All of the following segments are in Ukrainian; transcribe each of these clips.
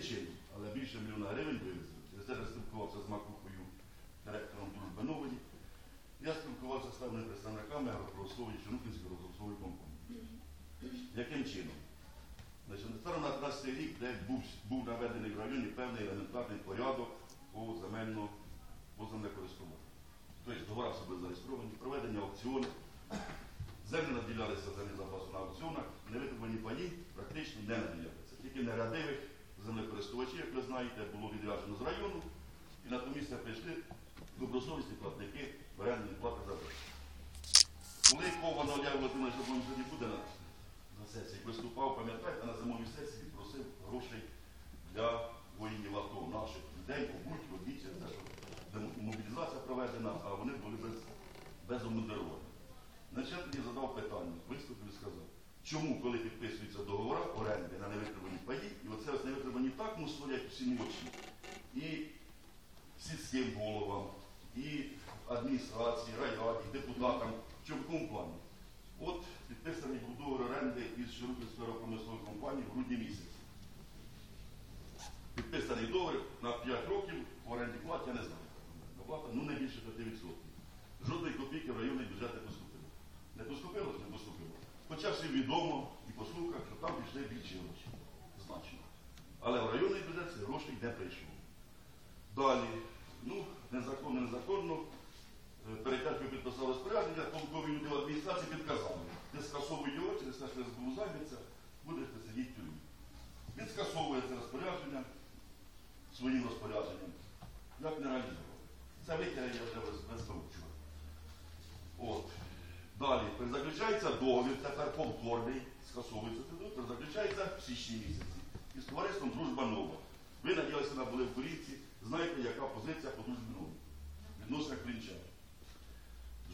чином, але більше $1 мільйона вивезли. Через це я спілкувався з Макухою, директором Дружби Нової. Я спілкувався з певними представниками агропромислової Чорнухинської розпромислової компанії. Яким чином? Станом на 2013 рік, де був наведений в районі певний елементарний порядок по землекористуванню. Тобто договори себе зареєстровані, проведення аукціонів, землі наділялися землі запасу на аукціонах, невитребувані паї практично не наділяються. Тільки нерадивих землекористувачів, як ви знаєте, було відряджено з району, і на то місце прийшли добросовісні платники орендної плати за землю. Коли Кован Олег Володимирович сьогодні буде на сесії, виступав, пам'ятаєте, на зимовій сесії просив грошей для воїнів АТО, наших людей, побудь, водіть, мобілізація проведена, а вони були без обмундирування. Значить, я задав питання, виступив і сказав, чому, коли підписуються договори оренди на невитребувані паї, і оце ось невитребувані так мусолять всі очі, і сільським головам, і адміністрації, райраді, депутатам, в якому плані? От підписаний був договір оренди із Чорнухинською агропромисловою компанією в грудні місяці. Підписаний договір на 5 років, в оренді плат, я не знаю. Плата, не більше 5%. Жодної копійки в районний бюджет не поступило. Не поступило? Не поступило. Хоча всім відомо і по слухах, що там пішли більші гроші. Значно. Але в районний бюджет цих грошей не прийшло. Далі, незаконно, перед тим, як підписали розпорядження, толкові люди в адміністрації підказали. Ти скасовуй його, через те, що СБУ займеться, будете сидіти в тюрмі. Він скасовує це розпорядження своїм розпорядженням. Як не реалізував. Це витягнення вже без вчора. От. Далі, перезаключається договір, тепер повторний, скасовується цей договір, перезаключається в січні місяці. Із товариством «Дружба Нова». Ви надіялися на були в Корівці, знаєте, яка позиція по «Дружбі Новій» відносно Клінча.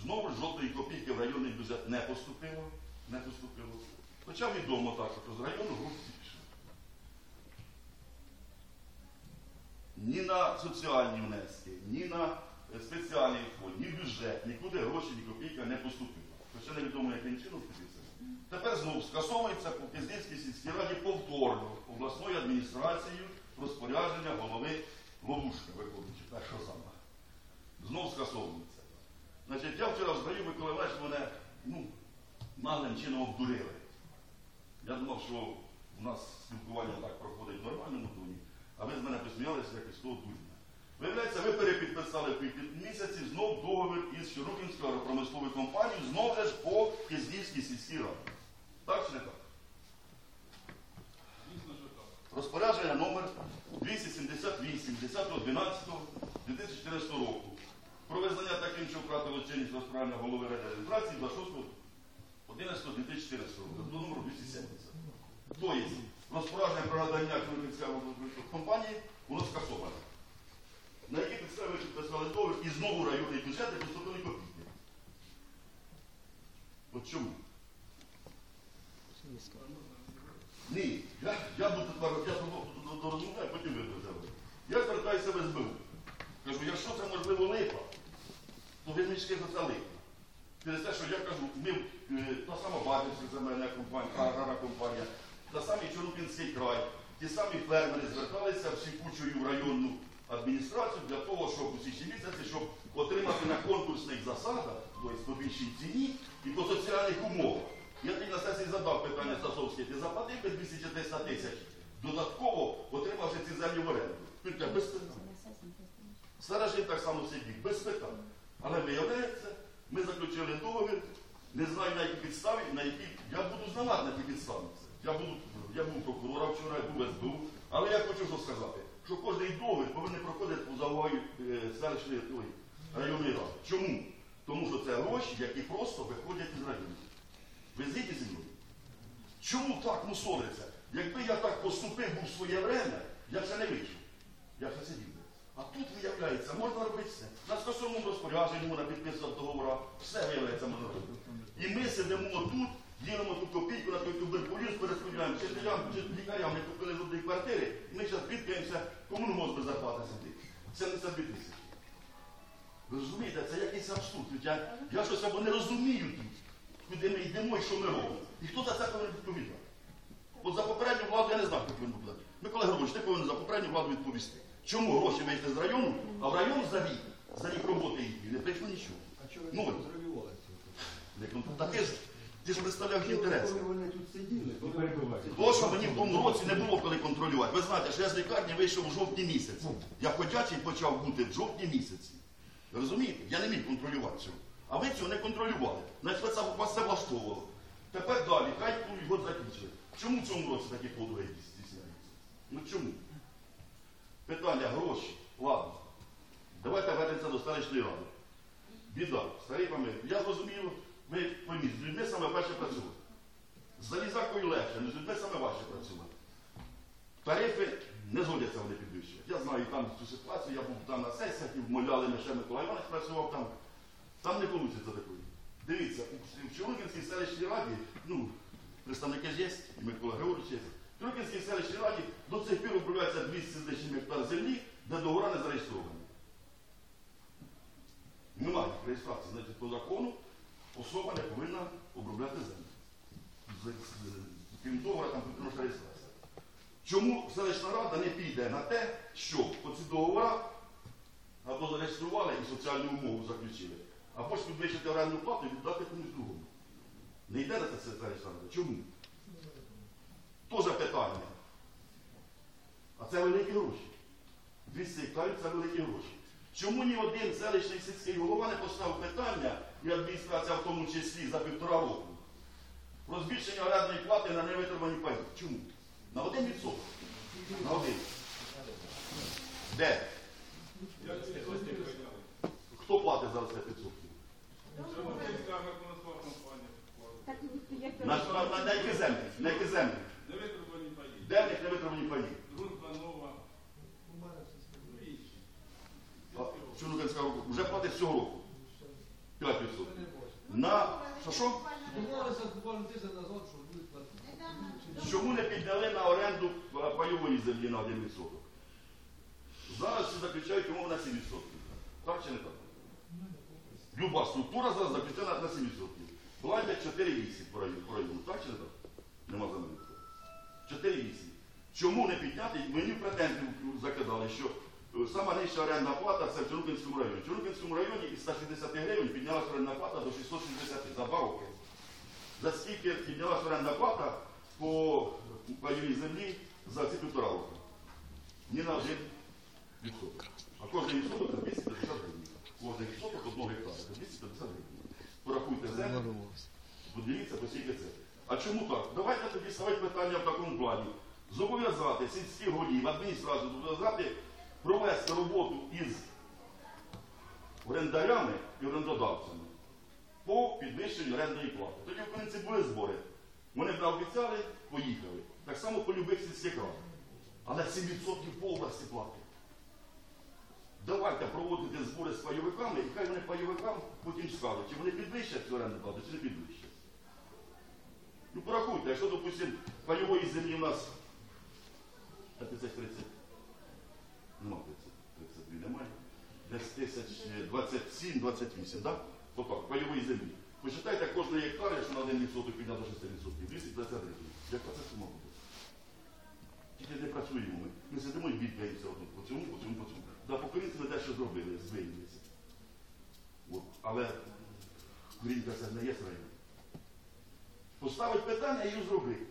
Знову жодної копійки в районний бюджет не поступило. Хоча відомо так, що з району гроші пішли. Ні на соціальні внески, ні на спеціальний фонд, ні в бюджет, нікуди гроші, ні копійка не поступило. Хоча невідомо, яким чином підписано. Тепер знову скасовується по Кизнівській сільській раді повторно обласною адміністрацією розпорядження голови Ловушка, виходячи, першого зама. Знову скасовується. Значить, я вчора в Зброю Миколи Іванович мене наглим чином обдурили. Я думав, що у нас спілкування так проходить в нормальному тоні, а ви з мене посміялися як із того дурня. Виявляється, ви перепідписали в місяці знов договір із Чорнухинською агропромисловою компанією, знов же ж по Кизнівській сільській раді. Так чи не так? Розпорядження номер 278 10.12.2014 року. Про визнання таким, що втратило чинність розпорядження голови реєстрації 26.11.2014 року. До номеру 270. Тобто, розпорядження про надання Чорнухинської агропромислової компанії, воно скасоване. На які підстави ви підписали договір і знову районний бюджет не поступили копійки. От чому? Ні, я буду розмовляю, потім ви взяли. Я звертаюся в СБУ. Кажу, якщо це можливо липа, то ви мені скажете, це липа. Через те, що я кажу, та сама Батьківська земельна компанія, аграрна компанія, та самий Чорнухинський край, ті самі фермери зверталися всі кучою в районну адміністрацію для того, щоб у січні місяці, щоб отримати на конкурсних засадах, тобто по більшій ціні і по соціальних умовах. Я тоді на сесії задав питання Сасовське, ти заплатив 200-300 тисяч, додатково отримавши ці землі в оренду. Він каже, без питань. Старожин так само сидів, без питань. Але виявляється, ми заключили договір, не знаю на якій підставі, я буду знавати на якій підставі це. Я був прокурора вчора, я був СБУ, але я хочу що сказати, що кожен договір повинен проходити по завагі селищної районної ради. Чому? Тому що це гроші, які просто виходять із району. Ви згідні зі мною? Чому так мусолиться? Якби я так поступив був своє время, я ще не вийшов. Я ще сидів. А тут, виявляється, можна робити все. На стосовному розпорядженні можна підписувати договори, все виявляється можна робити. І ми сидимо тут, ділимо ту копійку на той туберкульоз, пересподіваємо вчителям, лікарям, не купили жодної квартири, і ми зараз бідкаємося, кому не може без зарплати сидіти. 72 тисячі. Ви розумієте, це якийсь абсурд. Я щось або не розумію тут, куди ми йдемо і що ми робимо. І хто за це повинен відповідати? От за попередню владу я не знаю, хто повинен відповідати. Микола Григорович, ти повинен за попередню владу відповісти. Чому гроші вийшли з району, а в район за рік роботи їхні не прийшло нічого? А чого ви Ну, не контролювали це? Та ти ж представляв їх інтереси. Коли вони тут сиділи, Не перебивайте. Того, що мені в тому році не було коли контролювати. Ви знаєте, що я з лікарні вийшов у жовтні місяці. Я ходячий почав бути в жовтні місяці. Ви розумієте? Я не міг контролювати цього. А ви цього не контролювали. Значить, вас це влаштовувало. Тепер далі, хай год закінчили. Чому в цьому році такі подвиги здійсняються? Ну чому? Питання, гроші, ладно. Давайте вернемося до селищної ради. Біда, старий пам'ять. Я зрозумів, ми помітили, з людьми саме перше працювали. З залізакою легше, але з людьми саме важче працювати. Тарифи не згодяться вони підвищувати. Я знаю там цю ситуацію, я був там на сесіях, і вмовляли ми ще Микола Іванович працював там. Там не вийде такої. Дивіться, в Чорногірській селищній раді, ну, представники ж є, і Микола Григорович є. В Чорногірській селищній раді до цих пір обробляється 200 з лишнім гектар землі, де договори не зареєстровані. Немає реєстрації, значить, по закону особа не повинна обробляти землю. Крім договора, там потрібна реєстрація. Чому селищна рада не піде на те, щоб оці договори або зареєстрували і соціальну умову заключили, а потім підвищити орендну плату і віддати комусь другому? Не йде на це селищна рада. Чому? Тоже питання. А це великі гроші. 200 гектарів – це великі гроші. Чому ні один селищний сільський голова не поставив питання, і адміністрація в тому числі за 1,5 року, про збільшення орендної плати на невитримані паї? Чому? На 1%. На 1. Де? Хто платить зараз 5%? На які землі? На які землі? Невитримані паї. Де в них невитримані паї? Дружба нова. Чорногірська вже платить цього року. 5%. На що? Домовилися буквально тиждень назад, що будуть платити. Чому не підняли на оренду пайової землі на 1%? Зараз всі заключають умови на 7%. Так чи не так? Люба структура зараз заключена на 7%. Платять 4,8 по району. Так чи не так? Нема за 4,8. Чому не підняти? Мені в претензію закидали, що сама нижча орендна плата це в Чорногірському районі. В Чорногірському районі із 160 гривень піднялася орендна плата до 660 за 2 роки. За скільки піднялася орендна плата по пайовій землі за ці 1,5 року? Ні на 1%. А кожен відсоток це 250 гривень. Кожен відсоток 1 гектара це 250 гривень. Порахуйте землю, подивіться, по скільки це. А чому так? Давайте тоді ставити питання в такому плані. Зобов'язати сільських голів, адміністрацію, зобов'язати провести роботу із орендарями і орендодавцями по підвищенню орендної плати. Тоді, в принципі, були збори. Вони б наобіцяли, поїхали. Так само по любих сільських радах. Але 7% по області платять. Давайте проводити збори з пайовиками, і хай вони пайовикам потім скажуть, чи вони підвищать цю орендну плату, чи не підвищать. Ну порахуйте, якщо, допустимо, пайової землі у нас 30, нема 32 немає, десь 27-28, так? Отак, пайової землі. Почитайте кожний гектар, якщо на 1% підняти до 6%, 250 гривень. Яка це сума буде? Тільки не працюємо ми. Ми сидимо і бідкаємося по цьому. Да, по корінці ми дещо зробили, звинилися. Але корінка це не є район. Поставить питання і її зробити.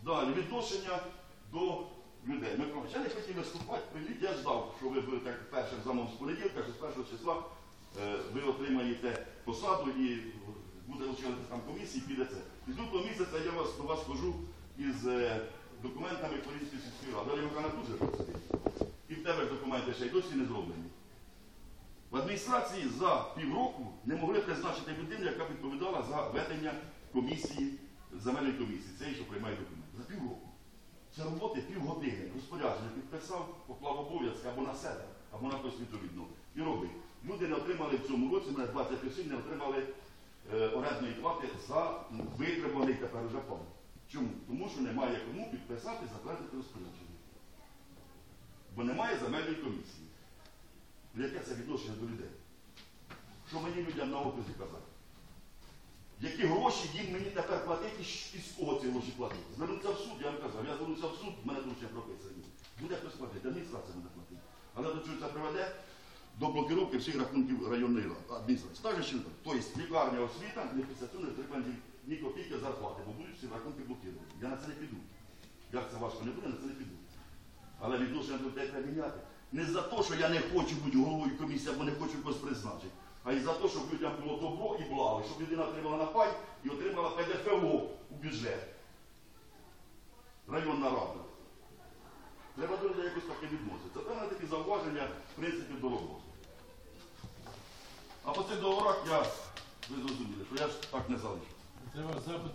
Далі, відношення до людей. Микола, я не хотів виступати, я ждав, що ви будете першим замом з понеділка, що з 1 числа ви отримаєте посаду і буде очолити там комісії, піде це. І з лютого місяця я до вас хожу із документами Корінської сільської ради. Далі Микола дуже просить. І в тебе ж документи ще й досі не зроблені. В адміністрації за півроку не могли призначити людину, яка відповідала за ведення комісії, земельної комісії, цієї, що приймає документи. За півроку. Це роботи півгодини. Розпорядження підписав, поклав обов'язки або на себе, або на хтось відповідно. І робить. Люди не отримали в цьому році, мене 20 осіб не отримали орендної плати за витриманий тепер вже план. Чому? Тому що немає кому підписати, затвердити розпорядження. Бо немає земельної комісії. Яке це відношення до людей? Що мені людям на окрузі казати? Які гроші їм мені тепер платити і з кого ці гроші платити? Звернуться в суд, я вам казав, я звернуся в суд, в мене тут ще прописані. Буде хтось платити, адміністрація буде платити. Але до чого це приведе? До блокировки всіх рахунків районної адміністрації. Так же ще не так. Тобто лікарня, освіта, не після цього не отримає ні копійки зарплати, бо будуть всі рахунки блокувати. Я на це не піду. Як це важко не буде, на це не піду. Але відношення до людей треба міняти. Не за те, що я не хочу бути головою комісії, або не хочу когось призначити, а і за те, щоб людям було добро і благо, щоб людина отримала на пай і отримала ПДФО у бюджет. Районна рада. Треба до людей якось таке відноситися. Це мене такі зауваження, в принципі, до роботи. А по цих договорах ви зрозуміли, що я ж так не залишу. Треба запит